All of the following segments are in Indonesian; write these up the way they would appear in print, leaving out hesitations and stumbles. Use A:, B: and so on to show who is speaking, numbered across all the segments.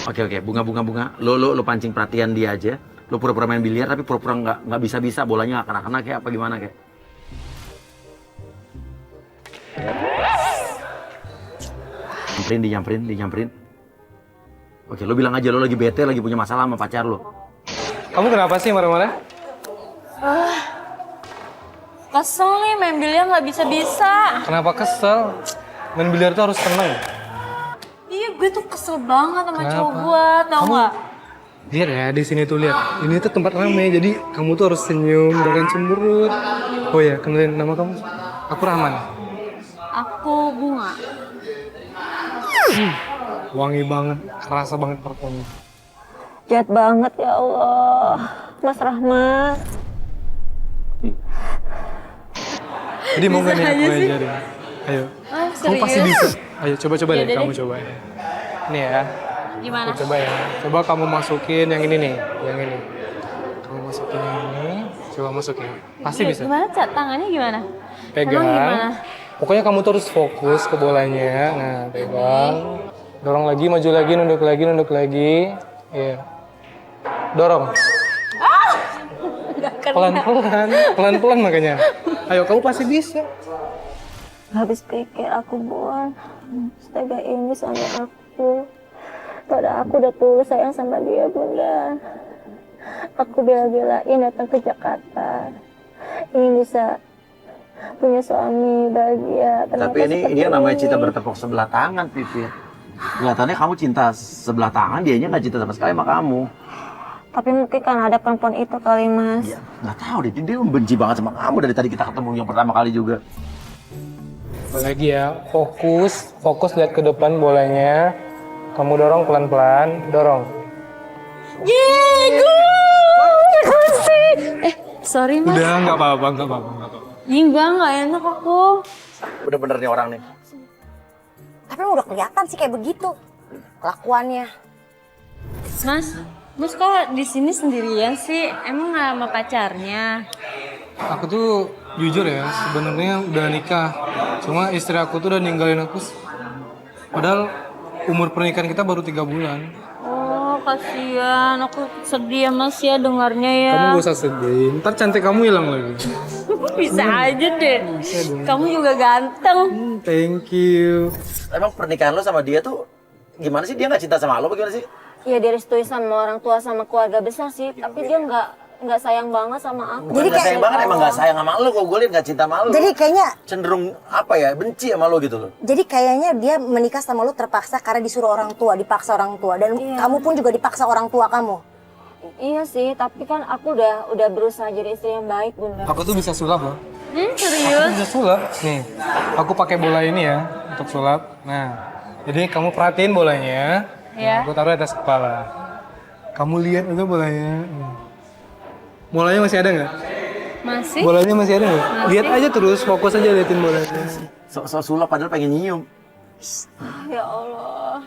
A: Oke, bunga. Lo pancing perhatian dia aja. Lo pura-pura main biliar tapi pura-pura nggak bisa bolanya nggak kena kayak apa gimana kayak. Dinyamperin. Oke, lo bilang aja lo lagi bete, lagi punya masalah sama pacar lo.
B: Kamu kenapa sih marah-marah?
C: Kesel nih main biliar nggak bisa-bisa.
B: Kenapa kesel? Main biliar tuh harus tenang.
C: Iya, gue tuh kesel banget sama
B: Kenapa?
C: cowok gue, tau nggak?
B: Lihat ya, di sini tuh lihat. Ini tuh tempat ramai, jadi kamu tuh harus senyum, jangan cemberut. Oh ya, kenalin nama kamu. Aku Rahman.
C: Aku Bunga.
B: Wangi banget, kerasa banget parfumnya.
C: Jahat banget ya Allah, Mas Rahmat.
B: Jadi mau nggak nih
C: Bisa
B: aku
C: aja sih.
B: ajarin? Ayo.
C: Oh,
B: Kamu pasti
C: serius?
B: bisa. Ayo coba
C: Ya
B: deh,
C: udah
B: kamu
C: deh.
B: coba ya. Nih ya,
C: Gimana?
B: coba ya. Coba kamu masukin yang ini nih, yang ini. Kamu masukin yang ini, coba masukin. Pasti bisa.
C: Gimana, Cat? Tangannya gimana?
B: Pegang.
C: Emang gimana?
B: Pokoknya kamu tuh harus fokus ke bolanya. Nah, pegang. Dorong lagi, maju lagi, nunduk lagi. Iya. Dorong. Pelan-pelan makanya. Ayo, kamu pasti bisa.
C: Habis pikir aku buang. Setega ini sama aku. Padahal aku udah tulus sayang sama dia, Bunda. Aku bela-belain datang ke Jakarta. Ingin bisa punya suami bahagia. Ternyata
A: Tapi ini
C: seperti
A: yang namanya cinta bertepuk sebelah tangan, Pipit. Kelihatannya kamu cinta sebelah tangan, dianya nggak cinta sama sekali sama kamu.
C: Tapi mungkin kan ada perempuan itu kali, Mas.
A: Iya, nggak tahu deh. Dia membenci banget sama kamu dari tadi kita ketemu yang pertama kali juga.
B: Lagi ya, fokus lihat ke depan bolanya. Kamu dorong pelan-pelan, dorong.
C: Yeay, sorry, Mas.
B: Udah, nggak apa-apa.
C: Enggak enak aku.
A: Bener-bener nih orang nih.
D: Tapi udah kelihatan sih kayak begitu kelakuannya.
C: Mas kok di sini sendirian sih? Emang nggak sama pacarnya?
B: Aku tuh jujur ya, sebenarnya udah nikah. Cuma istri aku tuh udah ninggalin aku. Padahal umur pernikahan kita baru 3 bulan.
C: Oh, kasihan. Aku sedih ya, Mas ya dengarnya ya.
B: Kamu gak usah sedih, ntar cantik kamu hilang lagi.
C: Bisa aja deh. Kamu juga ganteng.
B: Thank you.
A: Emang pernikahan lo sama dia tuh gimana sih? Dia nggak cinta sama lo, bagaimana sih?
C: Ya direstui sama orang tua sama keluarga besar sih, tapi dia nggak sayang banget sama aku.
A: Jadi nggak sayang banget, emang nggak sayang sama lo. Kok gue liat nggak cinta sama lo.
D: Jadi kayaknya
A: Cenderung apa ya, benci sama lo gitu loh.
D: Jadi kayaknya dia menikah sama lu terpaksa karena disuruh orang tua, dipaksa orang tua, dan kamu pun juga dipaksa orang tua kamu.
C: Iya sih, tapi kan aku udah berusaha jadi istri yang baik, Bunda.
B: Aku tuh bisa sulap loh. Aku
C: Serius?
B: bisa sulap. Nih, aku pakai bola ini ya untuk sulap. Nah, jadi kamu perhatiin bolanya.
C: Ya.
B: Aku taruh di atas kepala. Kamu lihat itu bolanya. Bolanya masih ada nggak?
C: Masih?
B: Bolanya masih ada nggak? Lihat aja terus, fokus aja liatin bolanya.
A: So sulap padahal pengen nyium.
C: Ya Allah.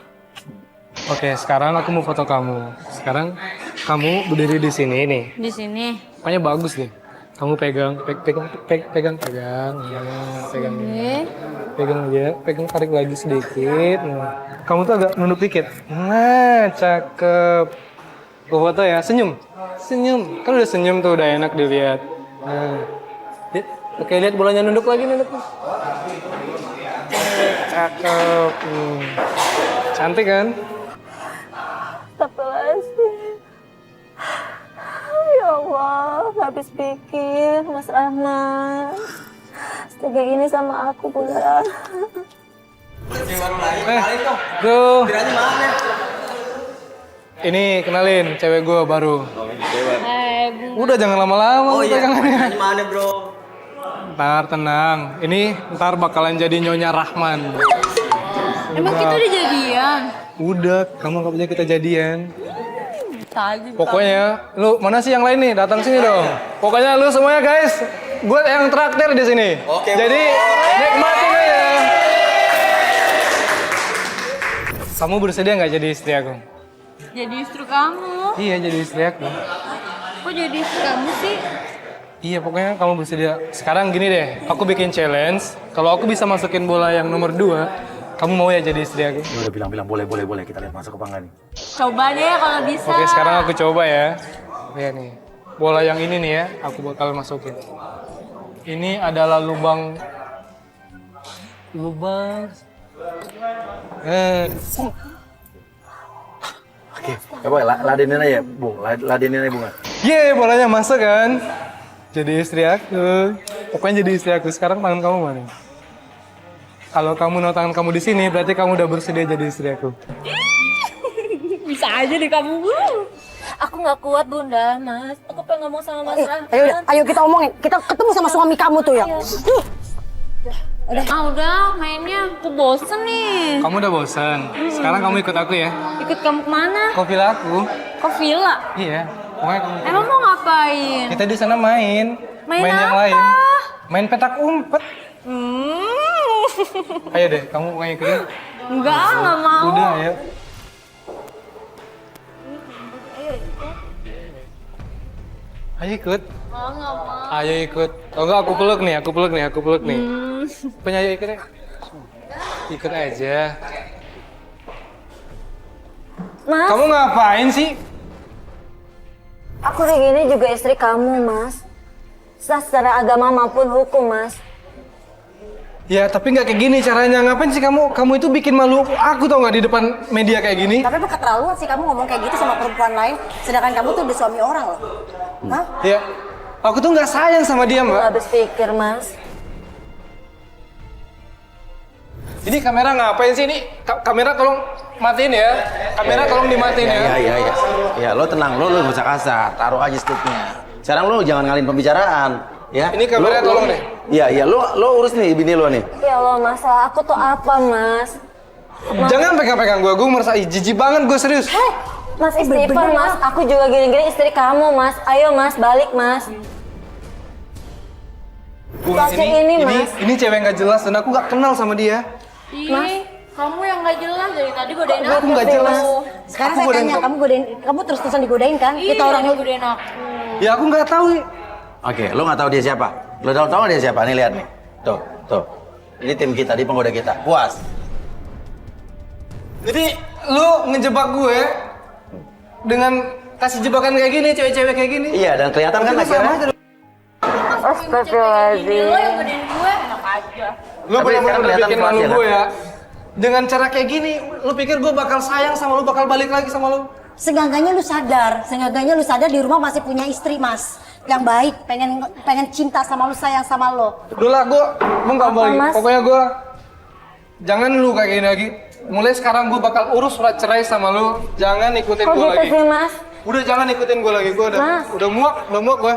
B: Oke, sekarang aku mau foto kamu. Sekarang kamu berdiri di sini nih.
C: Di sini.
B: Pokoknya bagus deh. Kamu pegang. Ya, pegang. Pegang tarik lagi sedikit. Nah, kamu tuh agak nunduk dikit. Nah, cakep. Aku foto ya, senyum. Kan udah senyum tuh, udah enak dilihat. Nah, lihat. Oke, lihat bolanya nunduk lagi. Cakep. Cantik kan?
C: Astagfirullahaladzim. Ya Allah, habis pikir Mas Rahman. Setega ini sama aku, Bunda.
B: Bro. Ini kenalin cewek gue baru.
C: Hai, Bu.
B: Udah jangan lama-lama pegangannya.
A: Gimana bro?
B: Ntar tenang. Ini ntar bakalan jadi Nyonya Rahman.
C: Emang kita udah jadian?
B: Udah, kamu anggap aja kita jadian.
C: Tadi.
B: Pokoknya, lu mana sih yang lain nih? Datang sini dong. Pokoknya lu semuanya guys, gue yang traktir di sini.
A: Oke,
B: jadi nikmatin aja. Kamu bersedia nggak jadi istri aku?
C: Jadi istri kamu.
B: Iya, jadi istri aku.
C: Kok jadi istri kamu sih?
B: Iya, pokoknya kamu bersedia. Sekarang gini deh, aku bikin challenge. Kalau aku bisa masukin bola yang nomor 2, kamu mau ya jadi istri aku?
A: Dia udah bilang boleh kita lihat masuk apa enggak nih.
C: coba deh kalau bisa.
B: Oke, sekarang aku coba ya. Oke nih, bola yang ini nih ya, aku bakal masukin. Ini adalah lubang.
A: Oke, coba ladenin aja, Bung. Ladenin aja, Bung.
B: Yeay, bolanya masuk kan? Jadi istri aku. Pokoknya jadi istri aku. Sekarang tangan kamu mana? Kalau kamu naruh tangan kamu di sini, berarti kamu udah bersedia jadi istri aku.
C: Bisa aja deh kamu. Aku nggak kuat Bunda, Mas. Aku pengen ngomong sama Mas Rahman.
D: Ayo kita omongin. Kita ketemu sama suami kamu tuh ya.
C: Udah mainnya. Aku bosen nih.
B: Kamu udah bosan. Sekarang kamu ikut aku ya.
C: Ikut kamu kemana?
B: Ke villa aku.
C: Ke villa?
B: Iya. Pokoknya kamu.
C: Emang mau ngapain?
B: Kita di sana main.
C: Main
B: yang
C: apa?
B: lain. Main petak umpet. Ayo deh, kamu pokoknya ikutin.
C: Nggak mau.
B: Udah, ayo. Ayo ikut.
C: Nggak mau.
B: Ayo ikut. Oh enggak, aku peluk nih. Punya ayo ikut ya. Ikut aja.
C: Mas,
B: Kamu ngapain sih?
C: aku ini juga istri kamu, Mas. Secara agama maupun hukum, Mas.
B: Ya, tapi nggak kayak gini caranya. Ngapain sih kamu? Kamu itu bikin malu aku tau nggak di depan media kayak gini?
D: Tapi bukan keterlaluan sih kamu ngomong kayak gitu sama perempuan lain, sedangkan kamu tuh udah suami orang loh. Hah?
B: Ya, aku tuh nggak sayang sama dia, Mbak.
C: Habis pikir, Mas.
B: Ini kamera ngapain sih? Ini kamera tolong matiin ya. Kamera tolong dimatiin ya.
A: Iya. Ya, lo tenang, lo nggak usah kasar. Taruh aja sticknya. Sekarang lo jangan ngalihin pembicaraan. Ya.
B: Ini kamera tolong deh.
A: Iya, lo urus nih bini lo nih.
C: Ya Allah, masalah aku tuh apa, Mas?
B: Jangan pegang-pegang gue merasa jijik banget gue serius.
C: Mas istighfar, Mas. Aku juga gini-gini istri kamu, Mas. Ayo, Mas, balik, Mas.
B: Bung,
C: Pasti ini, Mas.
B: ini cewek nggak jelas dan aku nggak kenal sama dia.
C: Mas, kamu yang nggak jelas dari tadi godain
B: Aku nggak jelas.
D: Sekarang
B: Aku
D: saya
B: godain
D: tanya, kamu terus-terusan digodain kan? Kita orang
C: godain aku.
B: Ya aku nggak tahu.
A: Oke, lo nggak tahu dia siapa? Lo tahu nggak dia siapa? Nih lihat nih. Tuh. Ini tim kita, di penggoda kita. Puas.
B: Jadi lu ngejebak gue dengan kasih jebakan kayak gini, cewek-cewek kayak gini.
A: Iya, dan kelihatan kan akhirnya.
C: Astagfirullahaladzim. Lo yang godain gue, enak aja.
B: Lu
A: Tapi
B: benar-benar
A: sekarang kelihatan
B: bikin
A: kelas
B: malu
A: ya,
B: gue
A: kan?
B: ya. Dengan cara kayak gini, lu pikir gue bakal sayang sama lu, bakal balik lagi sama lu?
D: Seenggaknya lu sadar di rumah masih punya istri, Mas. Yang baik, pengen cinta sama lu, sayang sama lo.
B: Udah lah, gue nggak balik.
C: Mas?
B: Pokoknya gue jangan lu kayak gini lagi. Mulai sekarang gue bakal urus surat cerai sama lu. Jangan ikutin
C: Kok
B: gue
C: gitu
B: lagi.
C: sih, Mas?
B: Udah jangan ikutin gue lagi. Gue
C: Mas.
B: udah muak gue.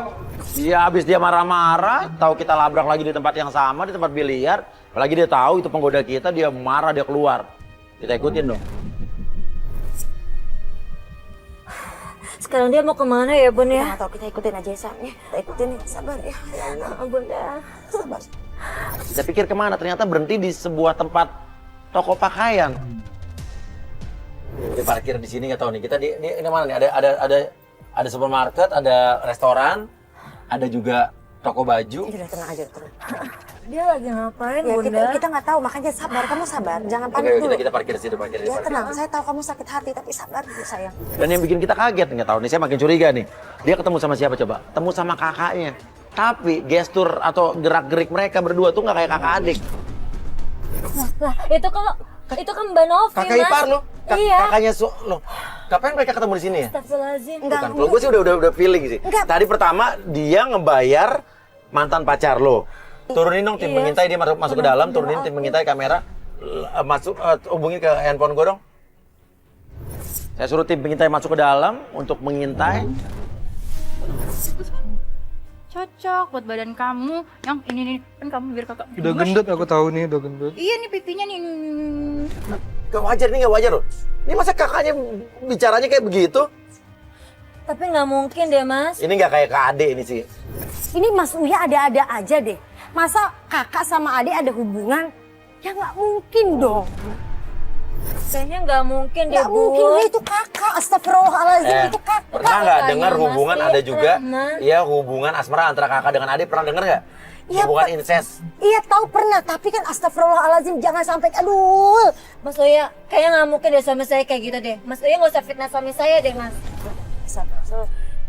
A: Iya, habis dia marah-marah, tahu kita labrak lagi di tempat yang sama, di tempat biliar. Apalagi dia tahu itu penggoda kita, dia marah, dia keluar. Kita ikutin dong.
C: Sekarang dia mau kemana ya, Bun ya?
D: Nggak tahu, kita ikutin aja ya, Sa. Ya, kita ikutin nih, sabar ya. Ya Allah,
C: Bunda.
D: sabar.
A: Kita pikir kemana? Ternyata berhenti di sebuah tempat toko pakaian. Dia parkir di sini nggak tahu nih. Kita ini mana nih? Ada supermarket, ada restoran, ada juga toko baju.
D: Udah tenang aja, tenang.
C: Dia lagi ngapain,
D: Ya,
C: Bunda?
D: kita nggak tahu, makanya sabar. Kamu sabar, jangan
A: Oke,
D: panik dulu.
A: kita parkir di situ, parkir di
D: Ya
A: situ.
D: tenang, saya tahu kamu sakit hati, tapi sabar dulu sayang.
A: Dan yang bikin kita kaget, nggak tahu nih, saya makin curiga nih. Dia ketemu sama siapa coba? Ketemu sama kakaknya. Tapi gestur atau gerak-gerik mereka berdua tuh nggak kayak kakak adik.
C: Lah, itu kan Mbak Novi,
A: Kakak
C: Mas.
A: ipar lo,
C: Iya.
A: kakaknya loh. Kapan mereka ketemu di sini ya?
C: Astagfirullahaladzim.
D: Enggak,
A: Bukan, kalau gue sih udah feeling sih.
D: Enggak.
A: Tadi pertama dia ngebayar mantan pacar lo. Turunin dong tim
C: Iya.
A: pengintai, dia masuk ke dalam, turunin tim pengintai kamera. Hubungin ke handphone gue dong. Saya suruh tim pengintai masuk ke dalam untuk mengintai.
E: Cocok buat badan kamu. Yang ini nih, kan kamu biar kakak.
B: Udah gendut, aku tahu nih, udah gendut.
E: Iya nih pipinya nih.
A: Gak wajar nih, gak wajar loh. Ini masa kakaknya bicaranya kayak begitu?
C: Tapi nggak mungkin deh, Mas.
A: Ini gak kayak kak Ade ini sih.
D: Ini Mas Uya ada-ada aja deh. Masa kakak sama adik ada hubungan? Ya nggak mungkin dong.
C: Kayaknya nggak mungkin deh,
D: Nggak mungkin, dia itu kakak. Astagfirullahaladzim, itu kakak.
A: Pernah nggak dengar
C: Mas,
A: hubungan
C: iya,
A: ada juga
C: pernah.
A: ya hubungan asmara antara kakak dengan adik, pernah dengar nggak?
D: Iya,
A: Hubungan
D: Pak.
A: incest.
D: Iya tahu pernah, tapi kan astagfirullahaladzim jangan sampai aduh.
C: Mas Uya, kayaknya nggak mungkin deh suami saya kayak gitu deh. Mas Uya nggak usah fitnah suami saya deh, Mas.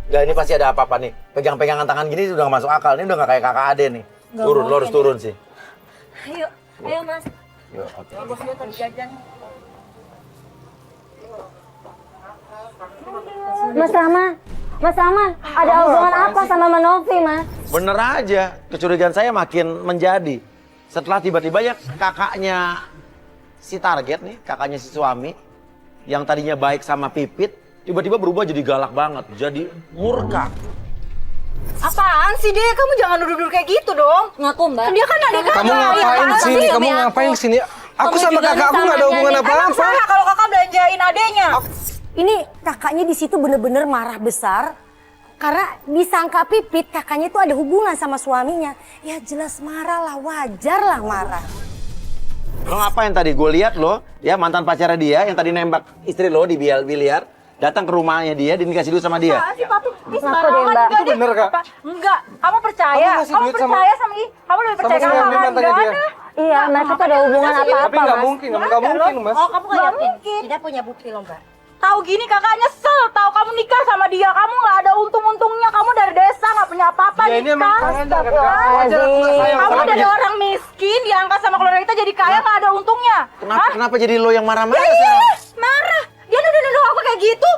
A: Nggak, ini pasti ada apa-apa nih. Pegang-pegangan tangan gini udah nggak masuk akal. Ini udah nggak kayak kakak ade nih.
C: Nggak
A: Turun, lo
C: mungkin.
A: harus turun sih.
C: Ayo, ayo Mas.
A: Yuk, oke.
C: Bos Uya tadi jajan. Mas Rama, ada hubungan apa sama Manovi, Mas?
A: Bener aja, kecurigaan saya makin menjadi. Setelah tiba-tiba ya kakaknya si target nih, kakaknya si suami, yang tadinya baik sama Pipit, tiba-tiba berubah jadi galak banget, jadi murka.
E: Apaan sih, Dek? Kamu jangan duduk-duduk kayak gitu dong.
C: Ngaku, Mbak.
E: Dia kan adik kakak.
B: Kamu ngapain
E: Iya,
B: sini?
E: sih,
B: Kamu
E: demi
B: ngapain
E: aku.
B: sini? Aku
C: Kamu
B: sama
C: juga
B: kakak aku nggak ada
C: samanya
B: hubungan
C: nih.
E: Emang
B: apa-apa.
E: salah kalau kakak belanjain adeknya.
D: Ini kakaknya di situ bener-bener marah besar karena disangka Pipit kakaknya itu ada hubungan sama suaminya. Ya jelas marah lah, wajar lah marah.
A: Lo ngapain tadi? Gue lihat lo, ya mantan pacarnya dia yang tadi nembak istri lo di biliar, datang ke rumahnya dia, dikasih duit sama dia.
E: Apaan sih, Papi? Ini
C: Ngaku deh,
E: sembarangan
C: Mbak.
E: enggak
B: Itu
E: deh.
B: bener, Kak?
E: Enggak. Kamu percaya?
B: Kamu ngasih
E: Kamu
B: duit sama-
E: percaya sama kamu lebih percaya
B: sama
E: sama
B: suami mantannya
E: enggak
B: dia.
E: ada.
C: Iya, mereka tuh ada hubungan
B: Tapi
C: apa-apa,
B: nggak
C: Mas.
B: mungkin, nggak mungkin, Mas.
D: Oh kamu
E: Nggak
D: nggak yakin?
E: mungkin.
D: Tidak punya bukti loh Mbak.
E: Tahu gini kakak nyesel, tahu kamu nikah sama dia, kamu nggak ada untung-untungnya, kamu dari desa nggak punya apa-apa
B: Ya ini emang
E: nikah.
B: tangan kan, Kak. Wajar aku nggak sayang
E: Kamu
B: sama
E: dari
B: dia.
E: orang miskin diangkat sama keluarga kita jadi kaya nggak ada untungnya. Hah?
A: Kenapa jadi lo yang marah-marah
E: Iya,
A: sekarang?
E: marah. Dia nuduh-nuduh aku kayak gitu.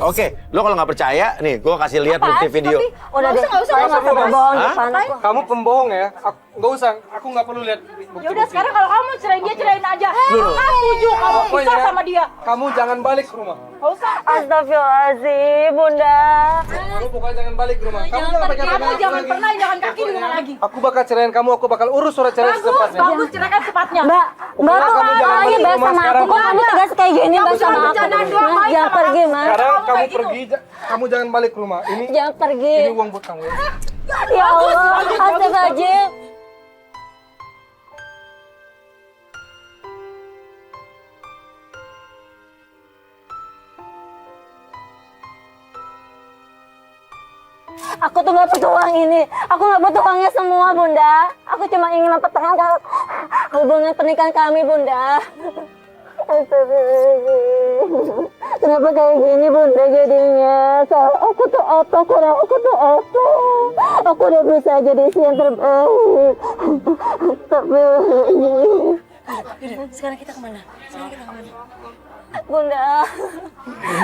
A: Oke, lo kalau nggak percaya, nih gue kasih lihat bukti video.
C: Udah deh,
E: nggak usah,
C: saya nggak perlu
E: Mas.
C: bohong
A: Hah?
C: depan aku.
B: Kamu pembohong ya? Nggak usah, aku nggak perlu lihat bukti.
E: Ya udah sekarang kalau kamu cerain dia cerain aja. Kakak setuju kamu pisah sama dia.
B: Kamu jangan balik ke rumah.
E: Nggak usah.
C: Astagfirullahaladzim, Bunda.
B: Kamu pokoknya jangan balik ke rumah. Kamu jangan pakai
E: Kamu jangan pernah jangan kaki di rumah lagi.
B: Aku bakal ceraiin kamu, aku bakal urus surat cerai
E: Bagus,
B: secepatnya.
E: bagus ceraikan cepatnya.
C: Mbak
B: Pokoknya
C: tuh
B: kamu jangan
C: orangnya
B: balik
C: baik
B: rumah
C: sama aku.
B: sekarang.
C: Kok kamu tegas kayak gini,
E: Kamu
C: Mbak,
E: cuma
C: sama aku?
E: bercandaan doang,
C: Mas,
E: baik
C: jangan
E: sama
C: pergi,
E: aku.
C: Mas.
B: Sekarang
E: Kamu
B: kamu
E: kayak gitu.
B: pergi, kamu jangan balik ke rumah. Ini
C: Jangan pergi.
B: uang buat kamu ya.
C: Ya Allah, astagfirullahaladzim. Aku tuh gak butuh uang ini. Aku gak butuh uangnya semua, Bunda. Aku cuma ingin mempertahankan hubungan pernikahan kami, Bunda. Astagfirullahaladzim. Kenapa kayak gini, Bunda, jadinya? Aku tuh apa? Kurang aku tuh apa? Aku udah berusaha jadi istri yang terbaik. Astagfirullahaladzim.
D: Sekarang kita kemana? Sekarang kita kemana?
C: Bunda,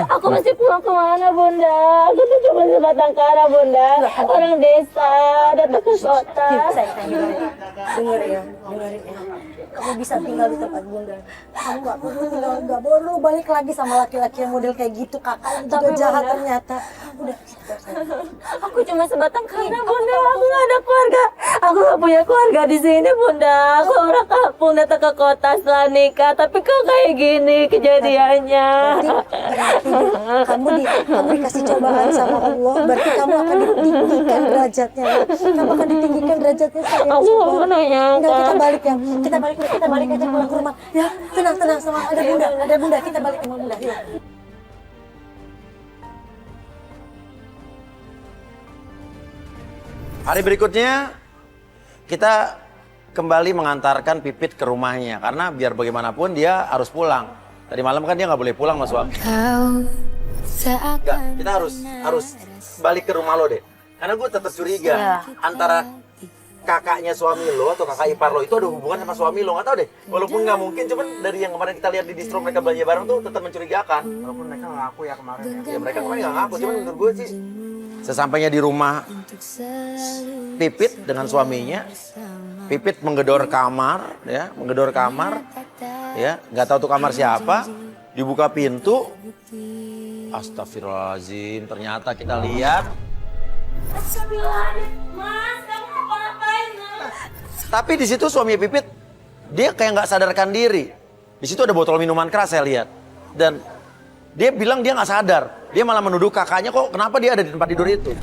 C: aku masih pulang kemana, Bunda? Aku tuh cuma sebatang kara, Bunda. Orang desa, datang ke kota.
D: Sayang, dengar ya. Kamu bisa tinggal di tempat Bunda. Kamu nggak perlu tinggal, nggak perlu balik lagi sama laki-laki yang model kayak gitu. Kakak juga
C: Tapi,
D: jahat
C: Bunda.
D: ternyata. Udah.
C: Aku cuma sebatang kara, Bunda. Aku gak ada keluarga. Aku gak punya keluarga di sini, Bunda. Aku orang kampung datang ke kota setelah nikah. Tapi kok kayak gini kejadiannya?
D: Kamu dikasih cobaan sama Allah. Berarti kamu akan ditinggikan derajatnya. Kamu akan ditinggikan derajatnya. sayang.
C: Aku gak pernah
D: Enggak, kita
C: nyangka.
D: balik ya. Kita balik aja pulang ke rumah. Ya, tenang sama ada Bunda. Kita balik ke rumah Bunda. Yuk.
A: Hari berikutnya kita kembali mengantarkan Pipit ke rumahnya karena biar bagaimanapun dia harus pulang. Tadi malam kan dia nggak boleh pulang Mas Wak. Enggak, kita harus balik ke rumah lo deh. Karena gue tetap curiga antara kakaknya suami lo atau kakak ipar lo itu ada hubungan sama suami lo, nggak tahu deh. Walaupun nggak mungkin, cuman dari yang kemarin kita lihat di distro mereka belanja bareng tuh tetap mencurigakan.
B: Walaupun mereka nggak ngaku ya kemarin ya.
A: Ya mereka kemarin nggak ngaku, cuman menurut gue sih. Sesampainya di rumah Pipit dengan suaminya, Pipit menggedor kamar, ya, nggak tahu tuh kamar siapa, dibuka pintu, astagfirullahaladzim, ternyata kita lihat. Tapi di situ suami Pipit, dia kayak nggak sadarkan diri. Di situ ada botol minuman keras saya lihat, dan dia bilang dia nggak sadar. Dia malah menuduh kakaknya kok kenapa dia ada di tempat tidur itu.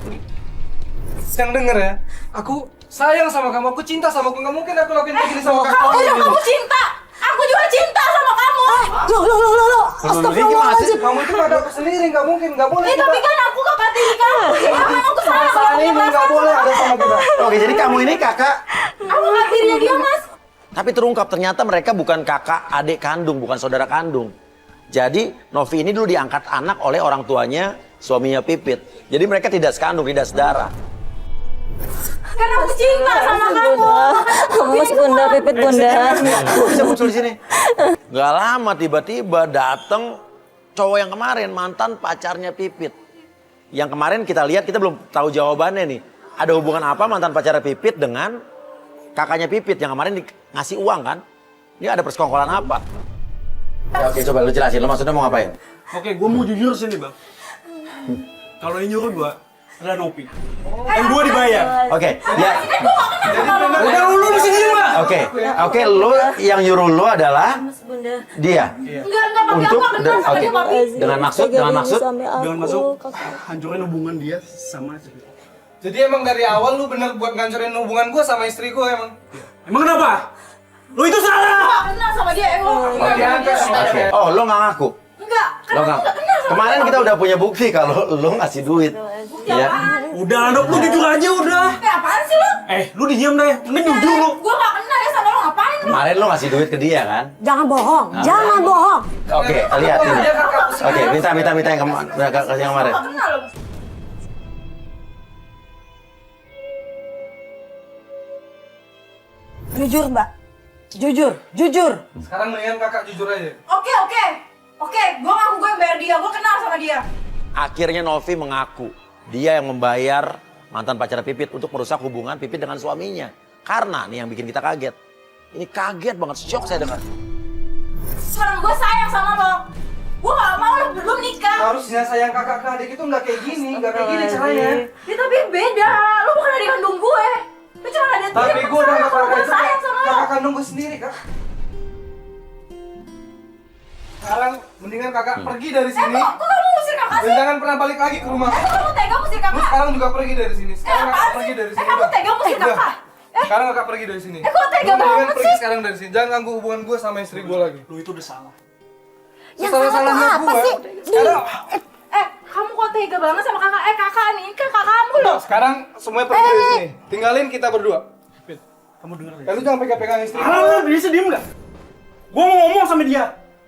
B: Yang denger ya, aku sayang sama kamu, aku cinta sama kamu. Nggak mungkin aku lakuin begini sama kakak.
E: Kamu cinta. juga cinta sama kamu.
D: Loh. Astagfirullahaladzim.
B: Kamu itu kakak aku sendiri, nggak mungkin, nggak boleh.
E: Tapi kan aku kakak tiri kamu. Emang aku salah
B: Masalah ini nggak boleh ada sama kita.
A: Oke, jadi kamu ini kakak.
E: Aku kakak tirinya dia, Mas.
A: Tapi terungkap ternyata mereka bukan kakak adik kandung, bukan saudara kandung. Jadi Novi ini dulu diangkat anak oleh orang tuanya, suaminya Pipit. Jadi mereka tidak sekandung, tidak sedarah.
E: Karena aku cinta sama kamu.
C: Mas Bunda, Pipit Bunda.
A: Kok bisa muncul di sini? Gak lama tiba-tiba dateng cowok yang kemarin, mantan pacarnya Pipit. Yang kemarin kita lihat, kita belum tahu jawabannya nih. Ada hubungan apa mantan pacarnya Pipit dengan kakaknya Pipit yang kemarin ngasih uang kan? Ini ada persekongkolan apa? Ya, oke, coba lu jelasin, lu maksudnya mau ngapain?
F: Oke, gue mau jujur sini bang. Kalau yang nyuruh gue adalah Nopi. Dan gue dibayar.
A: Oke, ya.
F: Udah lu di sini bang.
A: Oke, lu yang nyuruh lu adalah dia.
E: Enggak, papi
A: Untuk
E: aku kenal sama dia, papi.
A: dengan maksud
F: Dengan masuk hancurin hubungan dia sama Astrid.
B: Jadi emang dari awal lu bener buat ngancurin hubungan gue sama istri gue emang?
F: Emang kenapa? Lu itu
E: Aku
F: salah.
E: gak kenal sama dia, emang.
A: Oh, lu nggak ngaku?
E: Enggak,
A: Lo
E: karena
A: nggak?
E: aku gak kenal sama
A: Kemarin kita udah punya bukti kalau lo ngasih duit. Ya.
F: Udah Dok, lu jujur aja udah.
E: apaan sih lu?
F: Lu diam deh. Mending jujur lu.
E: Gue gak kenal ya sama lo, ngapain lu?
A: Kemarin lo ngasih duit ke dia kan?
D: Jangan bohong, jangan bohong.
A: Oke, lihat ini. Oke, minta yang kemarin.
E: Gak kenal lo.
D: Jujur Mbak, jujur.
B: Sekarang mendingan kakak jujur aja.
E: Oke, gue ngaku gue yang bayar dia, gue kenal sama dia.
A: Akhirnya Novi mengaku dia yang membayar mantan pacar Pipit untuk merusak hubungan Pipit dengan suaminya. Karena nih yang bikin kita kaget. Ini kaget banget, shock saya dengar.
E: Sekarang gue sayang sama lo. Gue gak mau lo belum nikah.
B: Harusnya sayang kakak ke adik itu nggak kayak gini, nggak kayak gini caranya.
E: Ya tapi beda, lo bukan adik kandung gue. Lo cuma ada dia.
B: Tapi gue udah kakak
E: gue
B: itu
E: sayang sama lo.
B: kakak kandung gue sendiri kak. Sekarang mendingan kakak pergi dari sini.
E: Kok kamu ngusir kakak
B: Dan
E: sih?
B: jangan pernah balik lagi ke rumah.
E: Kok kamu tega ngusir
B: Lu
E: kakak?
B: sekarang juga pergi dari sini. Sekarang kakak
E: apaan
B: pergi
E: sih?
B: dari sini.
E: Kamu
B: udah.
E: tega ngusir
B: Udah.
E: kakak?
B: Sekarang kakak pergi dari sini.
E: Kok tega
B: Lu mendingan
E: banget
B: pergi
E: sih?
B: sekarang dari sini. Jangan ganggu hubungan gue sama istri gue lagi.
F: Lu itu udah salah.
D: Yang salah tuh apa sih?
B: Sekarang,
E: Kamu kok tega banget sama kakak? Kakak nih, kan kakak kamu loh.
B: sekarang semuanya pergi dari sini. Tinggalin kita berdua.
F: Pit, kamu denger
B: Ya lu jangan pegang-pegang istri gue.
F: Alah, lu bisa diem gak? Gue mau ngomong sama dia.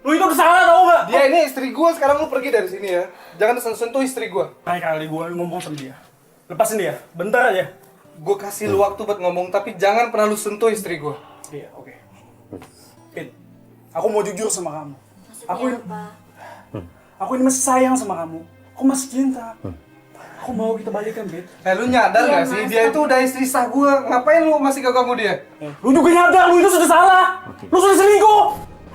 F: Lu itu udah salah tau gak?
B: Dia ini istri gue, sekarang lu pergi dari sini ya. Jangan sentuh istri gue.
F: Baik kali gue ngomong sama dia. Lepasin dia, bentar aja.
B: Gue kasih lu waktu buat ngomong, tapi jangan pernah lu sentuh istri gue.
F: Iya, oke. Pit, aku mau jujur sama kamu. Aku ini masih sayang sama kamu. Aku masih cinta. Aku mau kita balikan, Pit.
B: Lu nyadar gak sih? Dia itu udah istri sah gue. Ngapain lu masih ganggu dia?
F: Lu juga nyadar, lu itu sudah salah. Lu sudah selingkuh.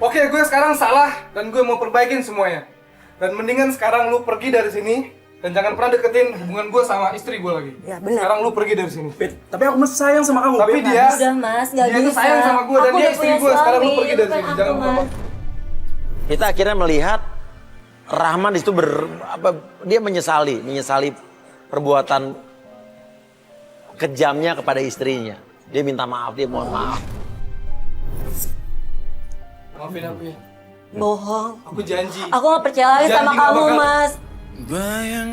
B: Oke, gue sekarang salah dan gue mau perbaikin semuanya. Dan mendingan sekarang lu pergi dari sini dan jangan pernah deketin hubungan gue sama istri gue lagi.
D: Ya, benar.
B: Sekarang lu pergi dari sini.
F: Pit, tapi aku masih sayang sama kamu,
B: Tapi
F: Pit.
B: dia,
C: Udah Mas, gak
B: dia
C: bisa.
B: tuh sayang sama gue dan
C: Aku
B: dia
C: udah
B: istri
C: punya
B: gue. Sekarang lu
C: suami,
B: pergi dari
C: bukan
B: sini.
C: aku,
B: Jangan
C: Mas.
A: Kita akhirnya melihat Rahman di situ dia menyesali perbuatan kejamnya kepada istrinya. Dia minta maaf, dia mohon maaf.
B: Maafin aku ya.
C: Bohong.
B: Aku janji.
C: Aku gak percaya lagi
B: Janji
C: sama
B: gak
C: kamu,
B: bakal.
C: Mas.
B: Sayang,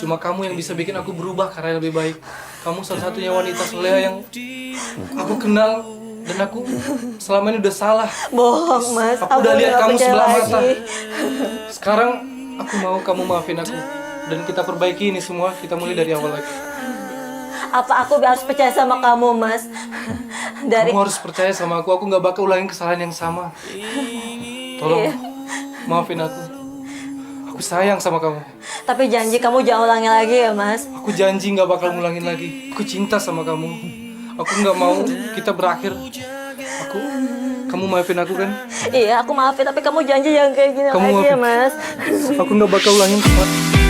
B: cuma kamu yang bisa bikin aku berubah karena lebih baik. Kamu satu-satunya wanita soleha yang aku kenal dan aku selama ini udah salah.
C: Bohong, Mas.
B: Aku udah lihat
C: gak
B: kamu
C: percaya
B: sebelah
C: lagi.
B: mata. Sekarang aku mau kamu maafin aku dan kita perbaiki ini semua. Kita mulai dari awal lagi.
C: Apa aku harus percaya sama kamu, Mas? Dari
B: Kamu harus percaya sama aku nggak bakal ulangin kesalahan yang sama. Tolong maafin aku. Aku sayang sama kamu.
C: Tapi janji kamu jangan ulangi lagi ya, Mas.
B: Aku janji nggak bakal ngulangin lagi. Aku cinta sama kamu. Aku nggak mau kita berakhir. Kamu maafin aku kan?
C: Iya, aku maafin, tapi kamu janji jangan kayak gini
B: Kamu
C: lagi ya,
B: maafin.
C: Mas.
B: Aku nggak bakal ulangin kesalahan.